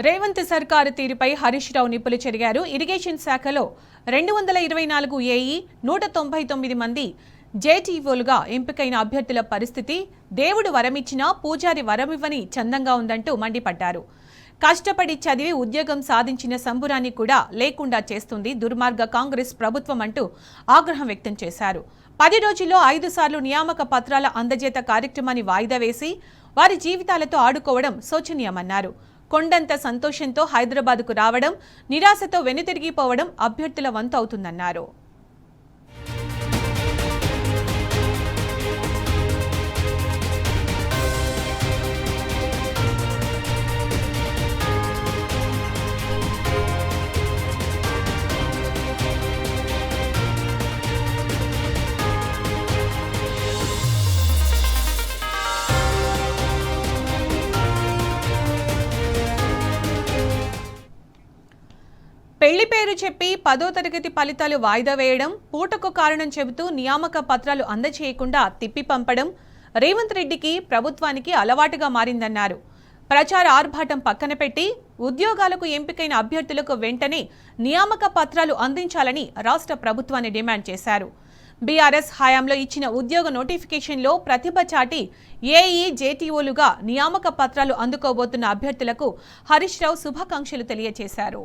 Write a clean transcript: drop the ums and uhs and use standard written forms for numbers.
రేవంత్ సర్కారు తీరుపై హరీష్ రావు నిప్పులు చెరిగారు. ఇరిగేషన్ శాఖలో 224 ఏఈ 199 మంది జేటీఓలుగా ఎంపికైన అభ్యర్థుల పరిస్థితి దేవుడు వరమిచ్చినా పూజారి వరమివ్వని చందంగా ఉందంటూ మండిపడ్డారు. కష్టపడి చదివి ఉద్యోగం సాధించిన సంబురాన్ని కూడా లేకుండా చేస్తుంది దుర్మార్గ కాంగ్రెస్ ప్రభుత్వం అంటూ ఆగ్రహం వ్యక్తం చేశారు. 10 రోజుల్లో 5 సార్లు నియామక పత్రాల అందజేత కార్యక్రమాన్ని వాయిదా వేసి వారి జీవితాలతో ఆడుకోవడం శోచనీయమన్నారు. కొండంత సంతోషంతో హైదరాబాద్కు రావడం, నిరాశతో వెనుతిరిగిపోవడం అభ్యర్థుల వంతు అవుతుందన్నారు. పెళ్లి పేరు చెప్పి 10వ తరగతి ఫలితాలు వాయిదా వేయడం, పూటకు కారణం చెబుతూ నియామక పత్రాలు అందజేయకుండా తిప్పి పంపడం రేవంత్ రెడ్డికి ప్రభుత్వానికి అలవాటుగా మారిందన్నారు. ప్రచార ఆర్భాటం పక్కన పెట్టి ఉద్యోగాలకు ఎంపికైన అభ్యర్థులకు వెంటనే నియామక పత్రాలు అందించాలని రాష్ట్ర ప్రభుత్వాన్ని డిమాండ్ చేశారు. బీఆర్ఎస్ హయాంలో ఇచ్చిన ఉద్యోగ నోటిఫికేషన్లో ప్రతిభ చాటి ఏఈ జేటీఓలుగా నియామక పత్రాలు అందుకోబోతున్న అభ్యర్థులకు హరీష్ రావు శుభాకాంక్షలు తెలియజేశారు.